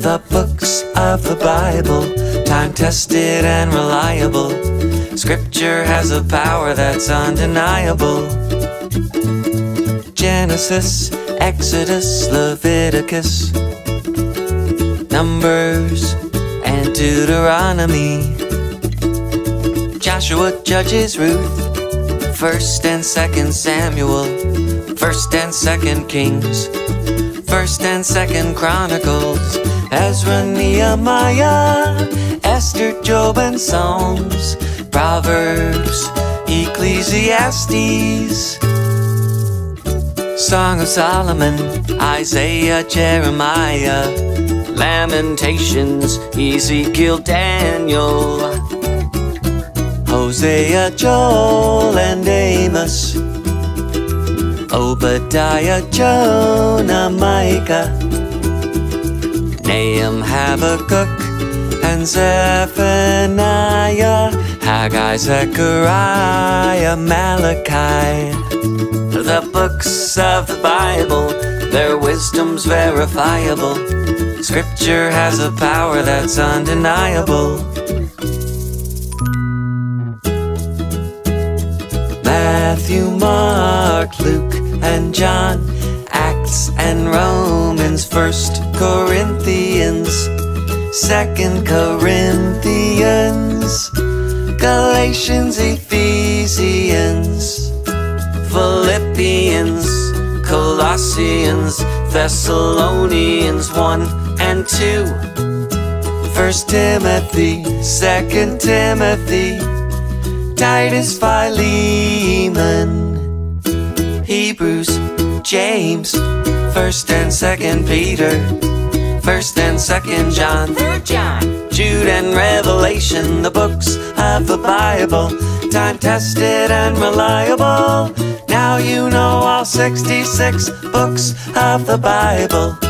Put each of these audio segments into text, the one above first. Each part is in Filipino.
The books of the Bible, time-tested and reliable. Scripture has a power that's undeniable. Genesis, Exodus, Leviticus, Numbers, and Deuteronomy. Joshua, Judges, Ruth, 1st and 2nd Samuel, 1st and 2nd Kings, 1st and 2nd Chronicles, Ezra, Nehemiah, Esther, Job, and Psalms, Proverbs, Ecclesiastes, Song of Solomon, Isaiah, Jeremiah, Lamentations, Ezekiel, Daniel, Hosea, Joel, and Amos, Obadiah, Jonah, Micah, Nahum, Habakkuk, and Zephaniah, Haggai, Zechariah, Malachi. The books of the Bible, their wisdom's verifiable. Scripture has a power that's undeniable. Matthew, Mark, Luke, and John, Acts and Romans, 1st Corinthians, 2nd Corinthians, Galatians, Ephesians, Philippians, Colossians, Thessalonians 1 and 2, 1 Timothy, 2 Timothy, Titus, Philemon, Hebrews, James, 1st and 2nd Peter, 1st and 2nd John, 3rd John, Jude and Revelation. The books of the Bible, time-tested and reliable. Now you know all 66 books of the Bible.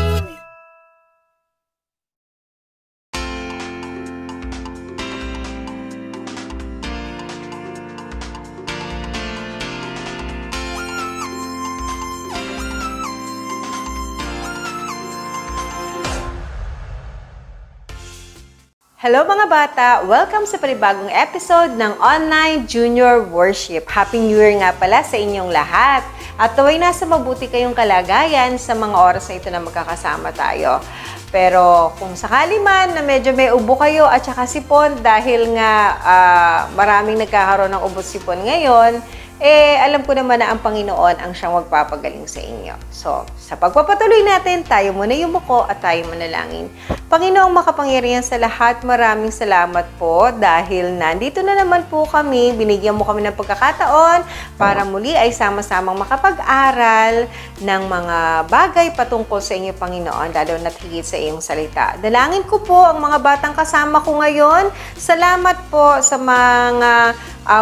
Hello mga bata! Welcome sa panibagong episode ng Online Junior Worship. Happy New Year nga pala sa inyong lahat. At naway nasa mabuti kayong kalagayan sa mga oras na ito na magkakasama tayo. Pero kung sakali man na medyo may ubo kayo at saka sipon dahil nga maraming nagkakaroon ng ubo sipon ngayon, alam ko naman na ang Panginoon ang siyang magpapagaling sa inyo. So, sa pagpapatuloy natin, tayo muna yumuko at tayo manalangin. Panginoong makapangyarihan sa lahat, maraming salamat po dahil nandito na naman po kami, binigyan mo kami ng pagkakataon para muli ay sama-samang makapag-aral ng mga bagay patungkol sa inyo, Panginoon, lalo na't higit sa iyong salita. Dalangin ko po ang mga batang kasama ko ngayon. Salamat po sa mga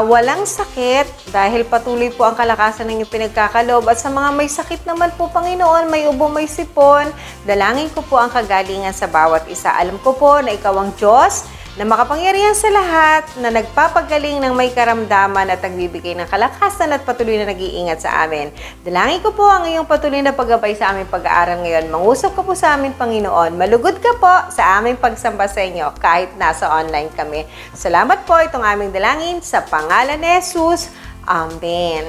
walang sakit dahil patuloy po ang kalakasan ng inyong pinagkakaloob at sa mga may sakit naman po, Panginoon, may ubo, may sipon, dalangin ko po ang kagalingan sa bawat isa. Alam ko po na ikaw ang Diyos na makapangyarihan sa lahat, na nagpapagaling ng may karamdaman at nagbibigay ng kalakasan at patuloy na nag-iingat sa amin. Dalangin ko po ang iyong patuloy na paggabay sa aming pag-aaral ngayon. Mangusap ka po sa amin, Panginoon. Malugod ka po sa aming pagsamba sa inyo kahit nasa online kami. Salamat po, itong aming dalangin sa pangalan ni Jesus. Amen.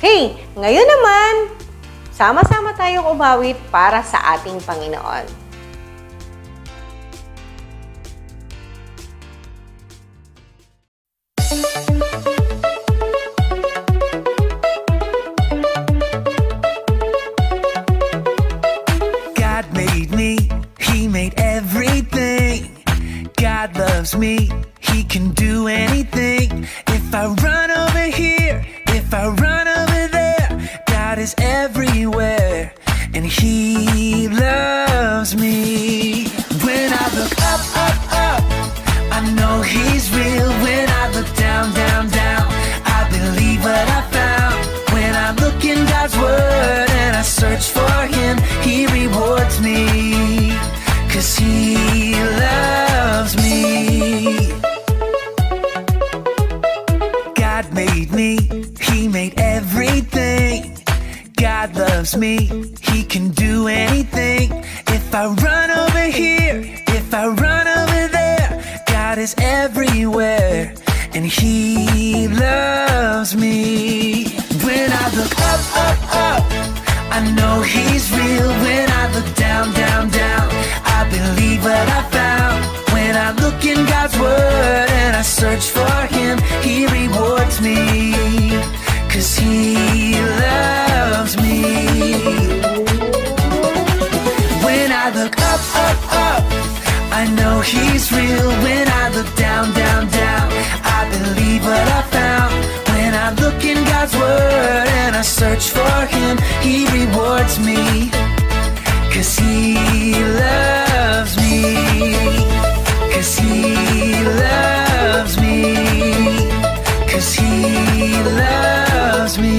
Okay, ngayon naman, sama-sama tayong umawit para sa ating Panginoon. God made me, He made everything. God loves me, He can do anything. If I run over here, if I run over there, God is everywhere, and He loves me. When I look up, up, up, I know He's real. When I look down, down, down, I believe what I found. When I look in God's Word and I search for Him, He rewards me, 'cause He loves me. God made me, He made everything. God loves me, He can do anything. If If I run over here, if I run over there, God is everywhere, and He loves me. When I look up, up, up, I know He's real. When I look down, down, down, I believe what I found. When I look in God's Word and I search for Him, He rewards me, 'cause He loves me. When I look up, up, up, I know He's real. When I look down, down, down, I believe what I found. When I look in God's Word and I search for Him, He rewards me, 'cause He loves me, 'cause He loves me, 'cause He loves me.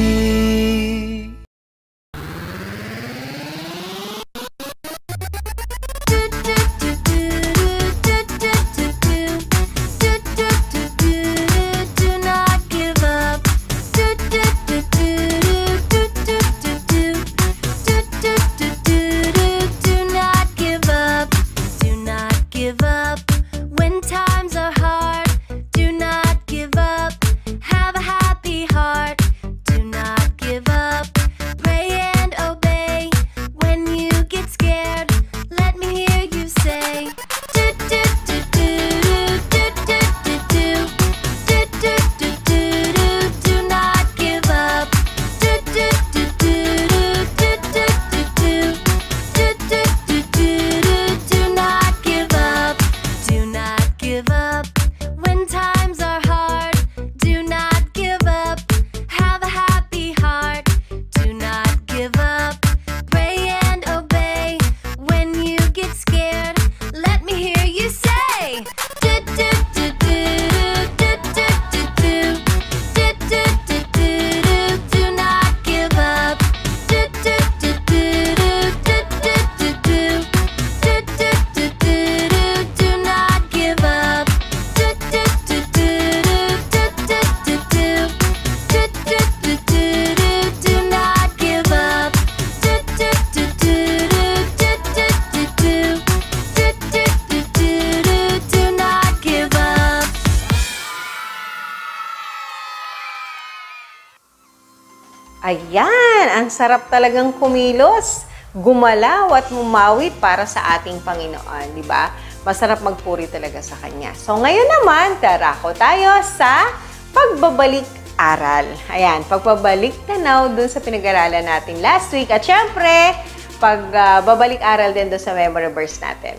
Ayan, ang sarap talagang kumilos, gumalaw at mumawit para sa ating Panginoon, di ba? Masarap magpuri talaga sa Kanya. So ngayon naman, darako tayo sa pagbabalik-aral. Ayan, pagbabalik tanaw dun sa pinag-aralan natin last week. At syempre, pagbabalik-aral din dun sa memory verse natin.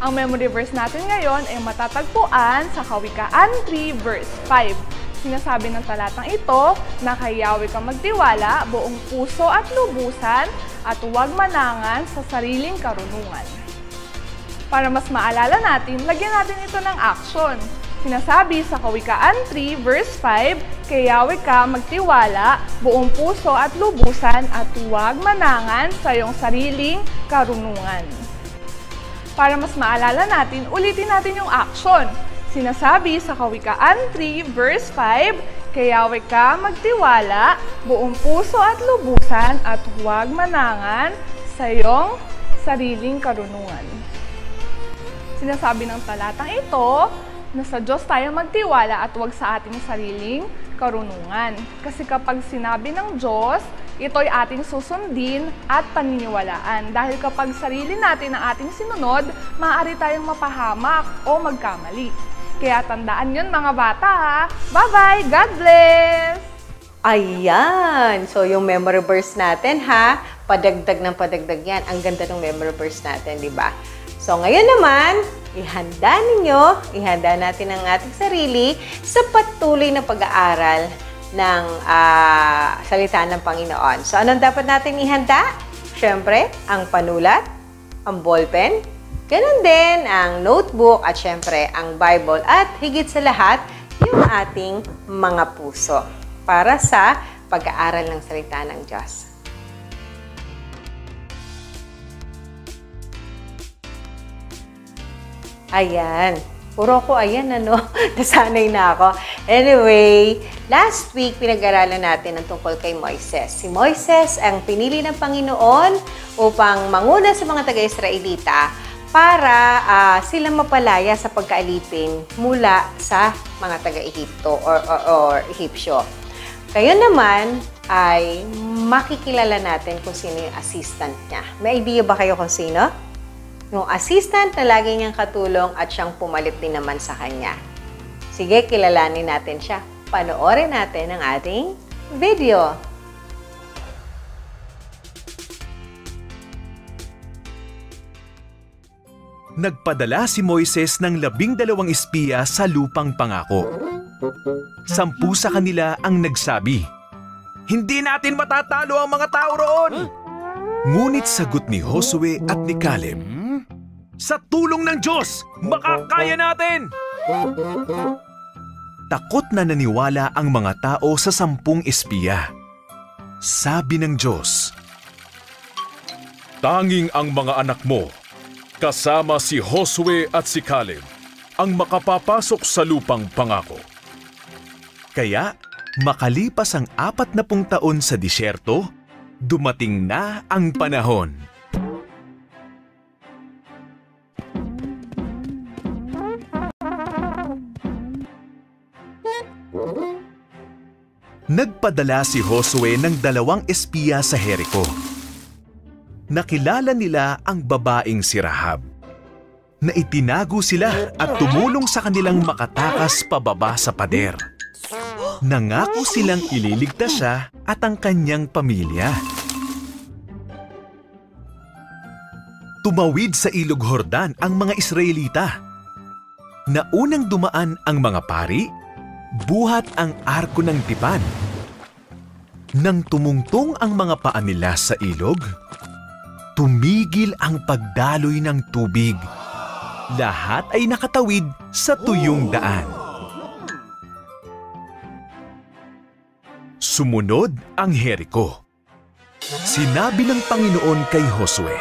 Ang memory verse natin ngayon ay matatagpuan sa Kawikaan 3 verse 5. Sinasabi ng talatang ito na kay Yahweh ka magtiwala buong puso at lubusan at huwag manangan sa sariling karunungan. Para mas maalala natin, lagyan natin ito ng action. Sinasabi sa Kawikaan 3 verse 5, kay Yahweh ka magtiwala buong puso at lubusan at huwag manangan sa iyong sariling karunungan. Para mas maalala natin, ulitin natin yung action. Sinasabi sa Kawikaan 3 verse 5, kay Yahweh ka magtiwala buong puso at lubusan at huwag manangan sa iyong sariling karunungan. Sinasabi ng talatang ito na sa Diyos tayo magtiwala at huwag sa ating sariling karunungan. Kasi kapag sinabi ng Diyos, ito'y ating susundin at paniniwalaan. Dahil kapag sarili natin ang ating sinunod, maaari tayong mapahamak o magkamali. Kaya tandaan yun mga bata ha. Bye-bye! God bless! Ayan! So yung memory verse natin ha, padagdag ng padagdag yan. Ang ganda ng memory verse natin, di ba? So, ngayon naman, ihanda natin ang ating sarili sa patuloy na pag-aaral ng salita ng Panginoon. So, anong dapat natin ihanda? Siyempre, ang panulat, ang ballpen, ganun din ang notebook at siyempre ang Bible at higit sa lahat, yung ating mga puso para sa pag-aaral ng salita ng Diyos. Ayan. Puro ko ayan, nasanay na ako. Anyway, last week, pinag-aralan natin ang tungkol kay Moises. Si Moises ang pinili ng Panginoon upang manguna sa mga taga-Israelita para sila mapalaya sa pagkaalipin mula sa mga taga-Ehipto or Ehipsyo. Kayo naman ay makikilala natin kung sino yung assistant niya. May idea ba kayo kung sino? Yung assistant na lagi niyang katulong at siyang pumalit din naman sa kanya. Sige, kilalanin natin siya. Panoorin natin ang ating video. Nagpadala si Moises ng 12 espiya sa lupang pangako. 10 sa kanila ang nagsabi, "Hindi natin matatalo ang mga tao roon." Ngunit sagot ni Josue at ni Caleb, "Sa tulong ng Diyos, makakaya natin!" Takot na naniwala ang mga tao sa 10 espiya. Sabi ng Diyos, "Tanging ang mga anak mo, kasama si Josue at si Caleb, ang makapapasok sa lupang pangako." Kaya, makalipas ang 40 taon sa disyerto, dumating na ang panahon. Nagpadala si Josue ng 2 espiya sa Jericho. Nakilala nila ang babaeng si Rahab, na itinago sila at tumulong sa kanilang makatakas pababa sa pader. Nangako silang ililigtas siya at ang kanyang pamilya. Tumawid sa Ilog Jordan ang mga Israelita. Naunang dumaan ang mga pari, buhat ang arko ng tipan. Nang tumungtong ang mga paa nila sa ilog, tumigil ang pagdaloy ng tubig. Lahat ay nakatawid sa tuyong daan. Sumunod ang Jericho. Sinabi ng Panginoon kay Josue,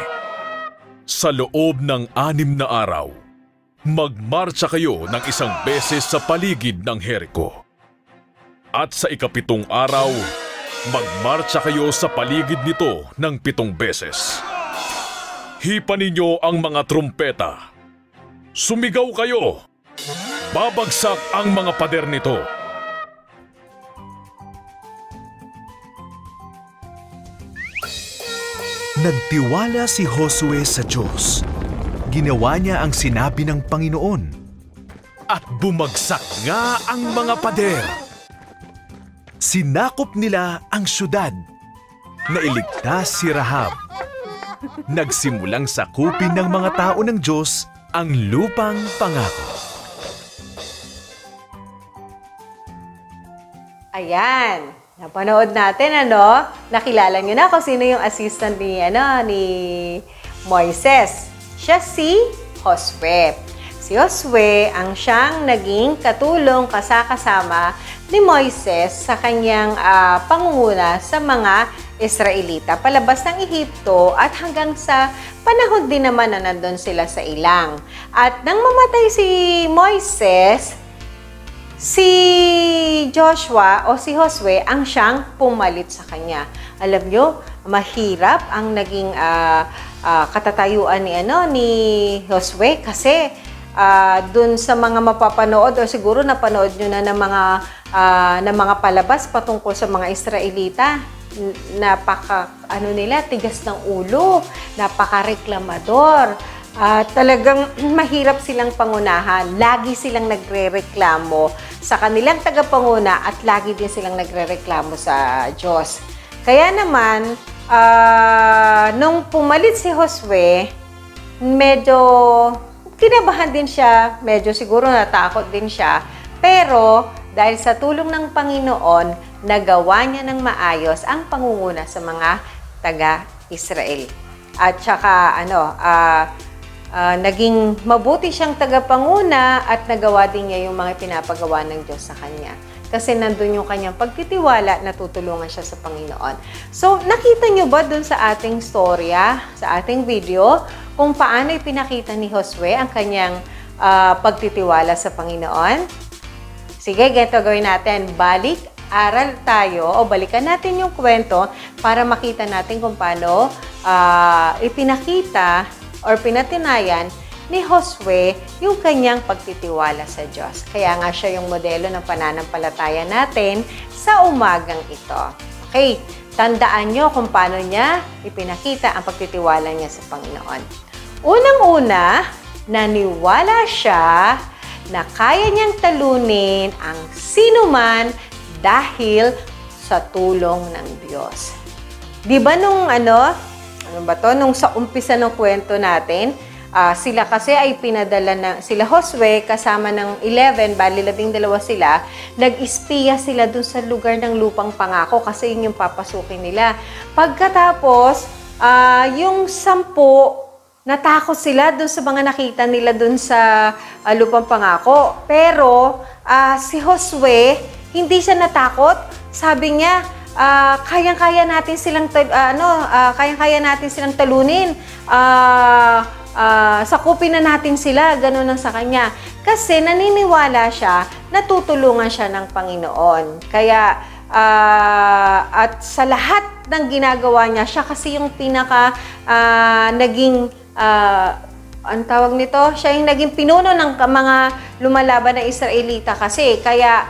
"Sa loob ng 6 na araw, magmarcha kayo ng 1 beses sa paligid ng Jericho. At sa 7 araw, magmarcha kayo sa paligid nito ng 7 beses. Hipan ninyo ang mga trumpeta. Sumigaw kayo. Babagsak ang mga pader nito." Nagtiwala si Josue sa Diyos. Ginawa niya ang sinabi ng Panginoon. At bumagsak nga ang mga pader. Sinakop nila ang syudad. Nailigtas si Rahab. Nagsimulang sakupin ng mga tao ng Diyos ang lupang pangako. Ayan. Napanood natin, nakilala nyo na kung sino yung assistant ni Moises. Siya si Josue. Si Josue ang siyang naging katulong kasama ni Moises sa kanyang pangunguna sa mga Israelita palabas ng Ehipto at hanggang sa panahon din naman na nandun sila sa ilang. At nang mamatay si Moises, si Joshua o si Josue ang siyang pumalit sa kanya. Alam nyo, mahirap ang naging katatayuan ni Josue kasi dun sa mga mapapanood o siguro napanood nyo na ng mga palabas patungkol sa mga Israelita, tigas ng ulo, napaka-reklamador. Talagang mahirap silang pangunahan. Lagi silang nagrereklamo sa kanilang tagapanguna at lagi din silang nagrereklamo sa Diyos. Kaya naman, nung pumalit si Josue, medyo kinabahan din siya, medyo siguro natakot din siya. Pero dahil sa tulong ng Panginoon, nagawa niya ng maayos ang pangunguna sa mga taga-Israel. At saka naging mabuti siyang tagapanguna at nagawa din niya yung mga pinapagawa ng Diyos sa kanya. Kasi nandun yung kanyang pagtitiwala, natutulungan siya sa Panginoon. So, nakita nyo ba dun sa ating storya, sa ating video, kung paano ipinakita ni Josue ang kanyang pagtitiwala sa Panginoon? Sige, ganito gawin natin. Aral tayo o balikan natin yung kwento para makita natin kung paano ipinakita or pinatinayan ni Josue yung kanyang pagtitiwala sa Diyos. Kaya nga siya yung modelo ng pananampalataya natin sa umagang ito. Okay, tandaan nyo kung paano niya ipinakita ang pagtitiwala niya sa Panginoon. Unang-una, naniwala siya na kaya niyang talunin ang sinuman dahil sa tulong ng Diyos. Di ba nung nung sa umpisa ng kwento natin, sila kasi ay pinadala na, sila Josue kasama ng 11, bali 12 sila, nag-espiya sila dun sa lugar ng lupang pangako kasi yun yung papasukin nila. Pagkatapos, yung 10, natakot sila dun sa mga nakita nila dun sa lupang pangako. Pero si Josue, hindi siya natakot. Sabi niya, kayang-kaya natin silang talunin. Sakupin na natin sila, ganun ang sa kanya. Kasi naniniwala siya, natutulungan siya ng Panginoon. Kaya, at sa lahat ng ginagawa niya, siya kasi yung pinaka naging, ang tawag nito, siya yung naging pinuno ng mga lumalaban na Israelita kasi. Kaya,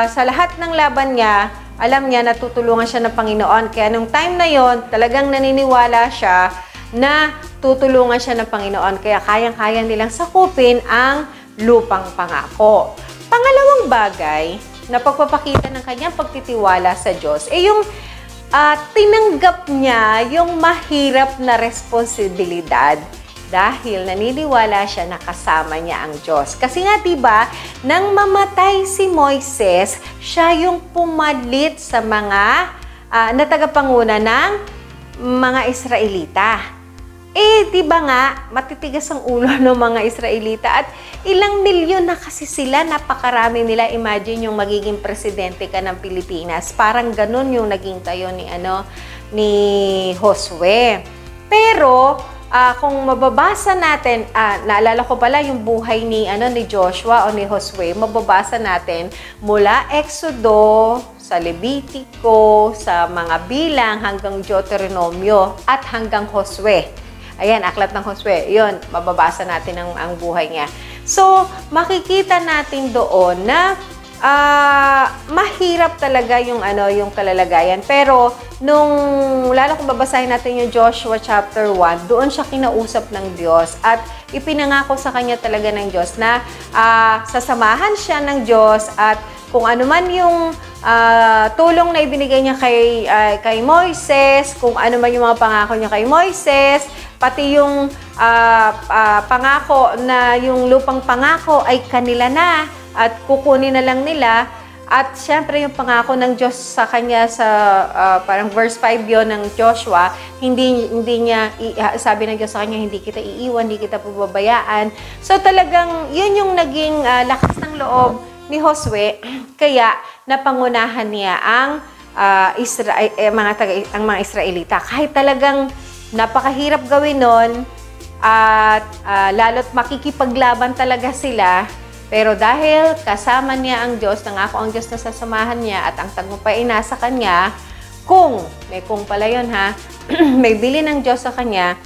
sa lahat ng laban niya, alam niya, natutulungan siya ng Panginoon. Kaya nung time na yon, talagang naniniwala siya na tutulungan siya ng Panginoon. Kaya kayang-kaya nilang sakupin ang lupang pangako. Pangalawang bagay na pagpapakita ng kanyang pagtitiwala sa Diyos, yung tinanggap niya yung mahirap na responsibilidad dahil naniniwala siya na kasama niya ang Diyos. Kasi nga, diba, nang mamatay si Moises, siya yung pumalit sa mga natagapanguna ng mga Israelita. Diba nga, matitigas ang ulo ng mga Israelita at ilang milyon na kasi sila, napakarami nila. Imagine yung magiging presidente ka ng Pilipinas. Parang ganun yung naging tayo ni Josue. Pero, kung mababasa natin, naalala ko pala yung buhay ni Joshua o ni Josue, mababasa natin mula Exodo, sa Levitico, sa mga bilang hanggang Deuteronomio at hanggang Josue. Ayan, aklat ng Josue. Yun, mababasa natin ang buhay niya. So, makikita natin doon na mahirap talaga yung kalalagayan. Pero lalo kung babasahin natin yung Joshua chapter 1, doon siya kinausap ng Diyos at ipinangako sa kanya talaga ng Diyos na sasamahan siya ng Diyos at kung ano man yung tulong na ibinigay niya kay Moises, kung ano man yung mga pangako niya kay Moises, pati yung pangako na yung lupang pangako ay kanila na at kukunin na lang nila. At syempre yung pangako ng Diyos sa kanya sa parang verse 5 yon ng Joshua, hindi niya sabi ng Diyos sa kanya, hindi kita iiwan, hindi kita pababayaan. So talagang yun yung naging lakas ng loob ni Josue, kaya napangunahan niya ang mga Israelita. Kahit talagang napakahirap gawin nun at lalo't makikipaglaban talaga sila. Pero dahil kasama niya ang Diyos, nangako ang Diyos na sasamahan niya at ang tagumpay ay nasa kanya, kung pala yun ha, may bili ng Diyos sa kanya,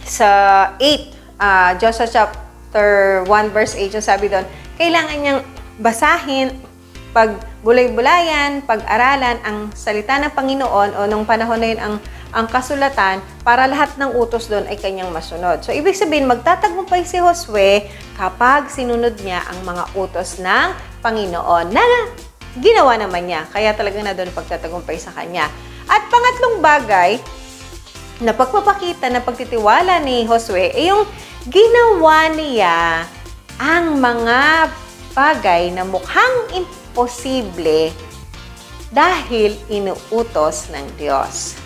sa 8, Joshua chapter 1 verse 8, sabi doon, kailangan niyang basahin, pagbulay-bulayan, pag-aralan ang salita ng Panginoon o nung panahon na yun ang kasulatan para lahat ng utos doon ay kanyang masunod. So, ibig sabihin, magtatagumpay si Josue kapag sinunod niya ang mga utos ng Panginoon na ginawa naman niya. Kaya talaga na doon pagtatagumpay sa kanya. At pangatlong bagay na pagpapakita ng pagtitiwala ni Josue ay yung ginawa niya ang mga bagay na mukhang imposible dahil inuutos ng Diyos.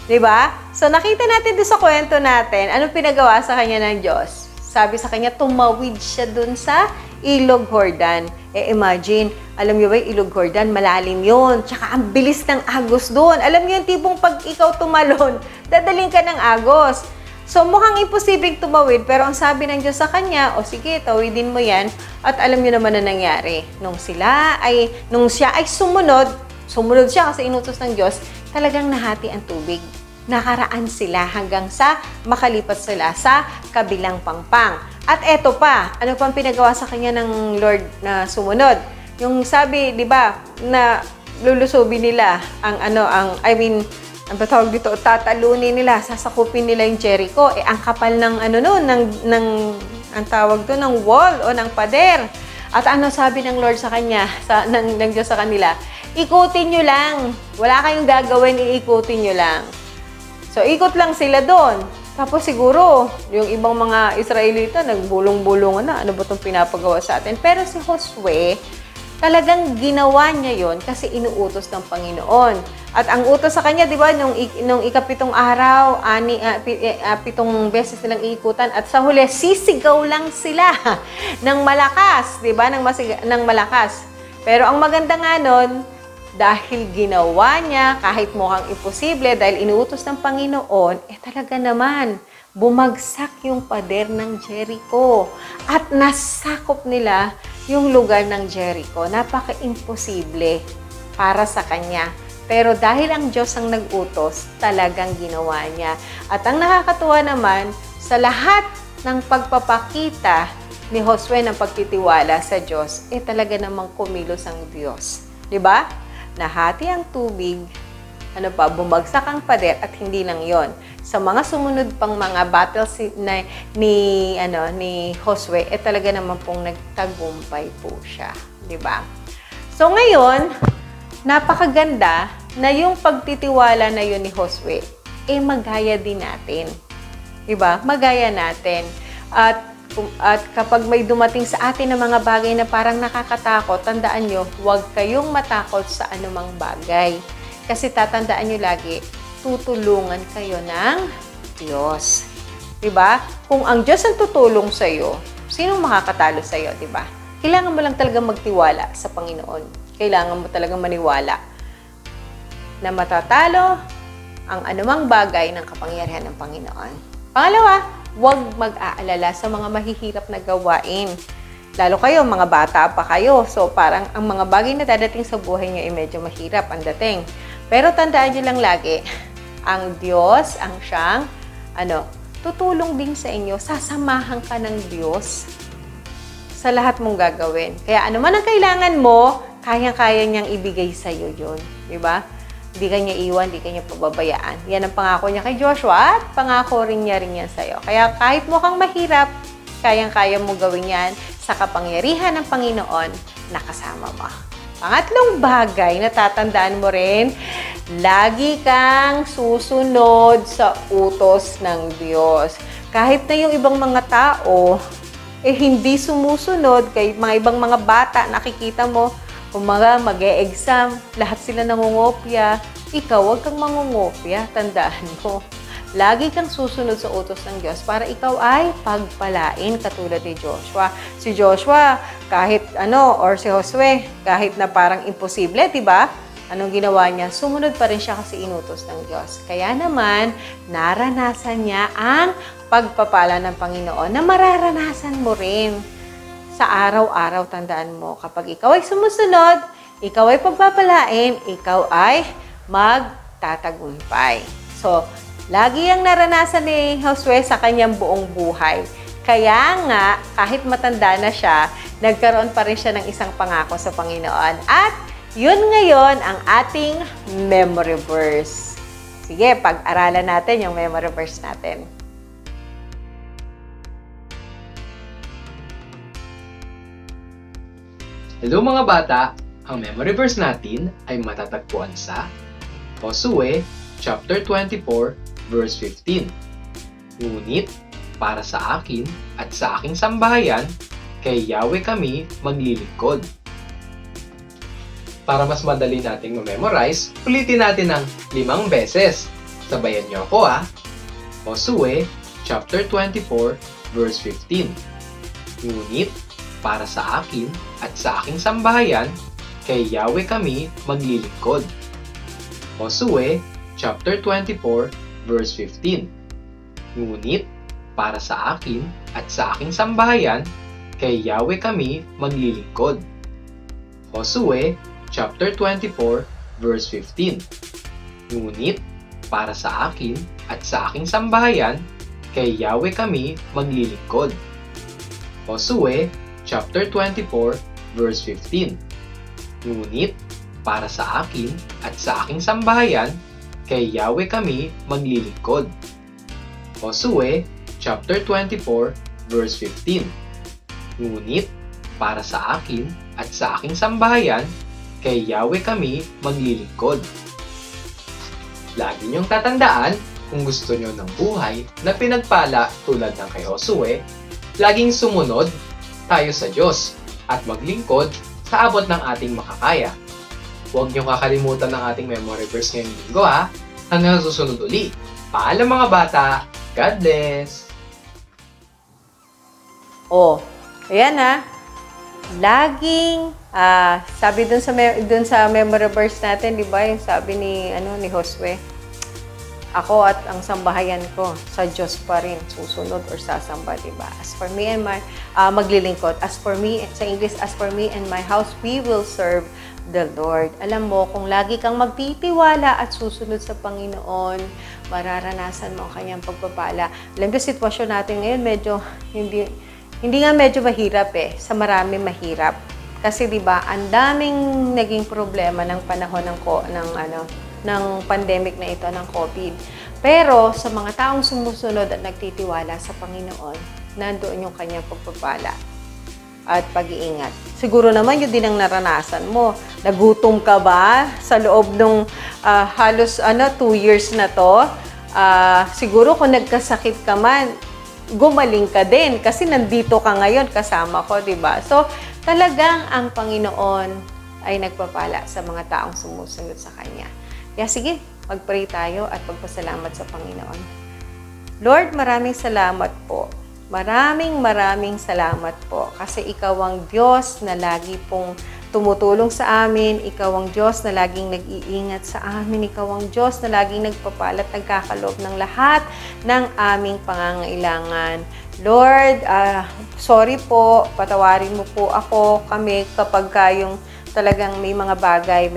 Diba? So nakita natin doon sa kwento natin, anong pinagawa sa kanya ng Diyos? Sabi sa kanya, tumawid siya doon sa Ilog Jordan. Imagine, alam niyo ba yung Ilog Jordan, malalim yun. Tsaka ang bilis ng agos doon. Alam niyo yung tipong pag ikaw tumalon, dadaling ka ng agos. So mukhang imposibleng tumawid, pero ang sabi ng Diyos sa kanya, o sige, tawidin mo yan. At alam niyo naman na nangyari. Nung siya ay sumunod siya kasi inutos ng Diyos, talagang nahati ang tubig. Nakaraan sila hanggang sa makalipat sila sa kabilang pangpang. At eto pa, ano pang pinagawa sa kanya ng Lord na sumunod? Yung sabi, di ba, na lulusubin nila ang tawag dito, tatalunin nila, sasakupin nila yung Jericho. Ang kapal ng ang tawag doon, ng wall o ng pader. At ano sabi ng Lord sa kanya, ng Diyos sa kanila? Ikutin nyo lang. Wala kayong gagawin, iikutin nyo lang. So, ikot lang sila doon. Tapos siguro, yung ibang mga Israelita, nagbulong-bulungan na, ano ba itong pinapagawa sa atin? Pero si Josue, talagang ginawa niya yon kasi inuutos ng Panginoon. At ang utos sa kanya, di ba, nung ikapitong araw, 7 beses nilang iikutan. At sa huli, sisigaw lang sila ng malakas, di ba, ng malakas. Pero ang maganda nga nun, dahil ginawa niya, kahit mukhang imposible, dahil inuutos ng Panginoon, talaga naman, bumagsak yung pader ng Jericho. At nasakop nila yung lugar ng Jericho. Napaka-imposible para sa kanya. Pero dahil ang Diyos ang nag-utos, talagang ginawa niya. At ang nakakatuwa naman, sa lahat ng pagpapakita ni Josue ng pagtitiwala sa Diyos, talaga namang kumilos ang Diyos. Diba? Nahati ang tubig, bumagsak ang pader, at hindi lang yon. Sa mga sumunod pang mga battles ni Josue, talaga naman pong nagtagumpay po siya. Diba? So ngayon, napakaganda na yung pagtitiwala na yun ni Josue, magaya din natin. Diba? Magaya natin. At kapag may dumating sa atin ng mga bagay na parang nakakatakot, tandaan nyo, huwag kayong matakot sa anumang bagay. Kasi tatandaan nyo lagi, tutulungan kayo ng Diyos. Diba? Kung ang Diyos ang tutulong sa'yo, sinong makakatalo sa'yo, diba? Kailangan mo lang talagang magtiwala sa Panginoon. Kailangan mo talagang maniwala na matatalo ang anumang bagay ng kapangyarihan ng Panginoon. Pangalawa, huwag mag-aalala sa mga mahihirap na gawain. Lalo kayo, mga bata pa kayo. So, parang ang mga bagay na dadating sa buhay nyo medyo mahirap ang dating. Pero tandaan nyo lang lagi, ang Diyos, ang siyang, tutulong din sa inyo. Sasamahan ka ng Diyos sa lahat mong gagawin. Kaya ano man ang kailangan mo, kayang-kaya niyang ibigay sa iyo yun. Diba? Hindi ka niya iwan, hindi ka niya pababayaan. Yan ang pangako niya kay Joshua at pangako rin niya yan sa'yo. Kaya kahit mukhang mahirap, kayang-kaya mo gawin yan sa kapangyarihan ng Panginoon na kasama mo. Pangatlong bagay na tatandaan mo rin, lagi kang susunod sa utos ng Diyos. Kahit na yung ibang mga tao, hindi sumusunod, kay mga ibang mga bata, nakikita mo, umaga, mag-e-exam, lahat sila nangungopya. Ikaw, huwag kang mangungopya. Tandaan mo. Lagi kang susunod sa utos ng Diyos para ikaw ay pagpalain katulad ni Joshua. Si Joshua, kahit or si Josue, kahit na parang imposible, diba? Anong ginawa niya? Sumunod pa rin siya kasi inutos ng Diyos. Kaya naman, naranasan niya ang pagpapala ng Panginoon na mararanasan mo rin. Sa araw-araw, tandaan mo, kapag ikaw ay sumusunod, ikaw ay pagpapalain, ikaw ay magtatagumpay. So, lagi ang naranasan ni Josue sa kanyang buong buhay. Kaya nga, kahit matanda na siya, nagkaroon pa rin siya ng isang pangako sa Panginoon. At yun ngayon ang ating memory verse. Sige, pag-aralan natin yung memory verse natin. Hello mga bata! Ang memory verse natin ay matatagpuan sa Josue chapter 24 verse 15. Ngunit para sa akin at sa aking sambahayan, kay Yahweh kami maglilingkod. Para mas madali nating ma-memorize, ulitin natin ng 5 beses. Sabayan niyo ako ha. Josue chapter 24 verse 15. Ngunit para sa akin at sa aking sambahayan, kay Yahweh kami maglilingkod. Josue chapter 24 verse 15. Ngunit para sa akin at sa aking sambahayan, kay Yahweh kami maglilingkod. Josue chapter 24 verse 15. Ngunit para sa akin at sa aking sambahayan, kay Yahweh kami maglilingkod. Josue chapter 24 verse 15. Ngunit para sa akin at sa aking sambahayan, kay Yahweh kami maglilingkod. Josue chapter 24 verse 15. Ngunit para sa akin at sa aking sambahayan, kay Yahweh kami maglilingkod. Lagi niyong tatandaan, kung gusto niyo ng buhay na pinagpala tulad ng kay Josue, laging sumunod tayo sa Diyos at maglingkod sa abot ng ating makakaya. Huwag niyong kakalimutan ng ating memory verse ngayong linggo ha. Hanggang susunod uli. Paalam mga bata. God bless! Ayan ha. Laging, sabi dun sa memory verse natin, di ba? Yung sabi ni Josue, ako at ang sambahayan ko sa Diyos pa rin susunod or sasamba, di ba? As for me and my, maglilingkod. As for me, sa English, as for me and my house, we will serve the Lord. Alam mo, kung lagi kang magtitiwala at susunod sa Panginoon, mararanasan mo ang kanyang pagpapala. Alam mo, sitwasyon natin ngayon, medyo, hindi nga medyo mahirap sa marami mahirap. Kasi 'di ba, ang daming naging problema ng panahon ng pandemic na ito ng COVID. Pero sa mga taong sumusunod at nagtitiwala sa Panginoon, nandoon yung kanyang pagpapala at pag-iingat. Siguro naman yun din ang naranasan mo. Nagutom ka ba sa loob ng halos 2 years na to? Siguro kung nagkasakit ka man, gumaling ka din kasi nandito ka ngayon kasama ko, di ba? So, talagang ang Panginoon ay nagpapala sa mga taong sumusunod sa Kanya. Kaya sige, mag-pray tayo at magpasalamat sa Panginoon. Lord, maraming salamat po. Maraming salamat po kasi Ikaw ang Diyos na lagi pong tumutulong sa amin. Ikaw ang Diyos na laging nag-iingat sa amin. Ikaw ang Diyos na laging nagpapalat, nagkakaloob ng lahat ng aming pangangailangan. Lord, sorry po, patawarin mo po kami kapag kayong talagang may mga bagay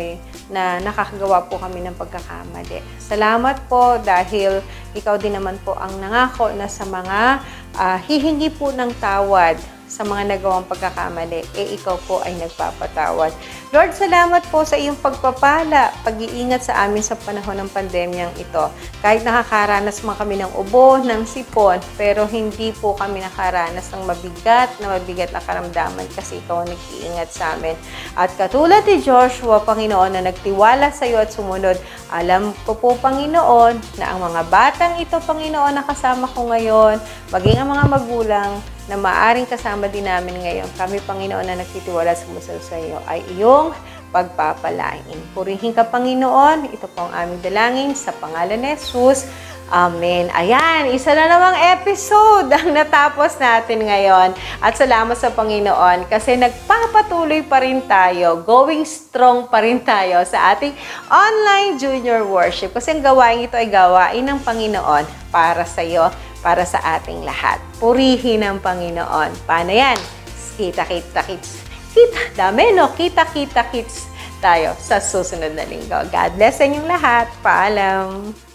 na nakakagawa po kami ng pagkakamali. Salamat po dahil Ikaw din naman po ang nangako na sa mga hihingi po ng tawad sa mga nagawang pagkakamali, Ikaw po ay nagpapatawad. Lord, salamat po sa iyong pagpapala, pag-iingat sa amin sa panahon ng pandemyang ito. Kahit nakakaranas man kami ng ubo, ng sipon, pero hindi po kami nakaranas ng mabigat na karamdaman kasi Ikaw ang nag-iingat sa amin. At katulad ni Joshua, Panginoon, na nagtiwala sa iyo at sumunod, alam ko po, Panginoon, na ang mga batang ito, Panginoon, na kasama ko ngayon, maging ang mga magulang, na maaring kasama din namin ngayon. Kami, Panginoon, na nagtitiwala sumusunod sa iyo ay iyong pagpapalain. Purihin ka, Panginoon. Ito po ang aming dalangin sa pangalan ni Jesus. Amen. Ayan, isa na namang episode ang natapos natin ngayon. At salamat sa Panginoon kasi nagpapatuloy pa rin tayo, going strong pa rin tayo sa ating online junior worship. Kasi ang gawain ito ay gawain ng Panginoon para sa iyo, para sa ating lahat. Purihin ang Panginoon. Paano yan? Kita-kita kits. Dami, no? Kita-kita kits tayo sa susunod na linggo. God bless sa inyong lahat. Paalam!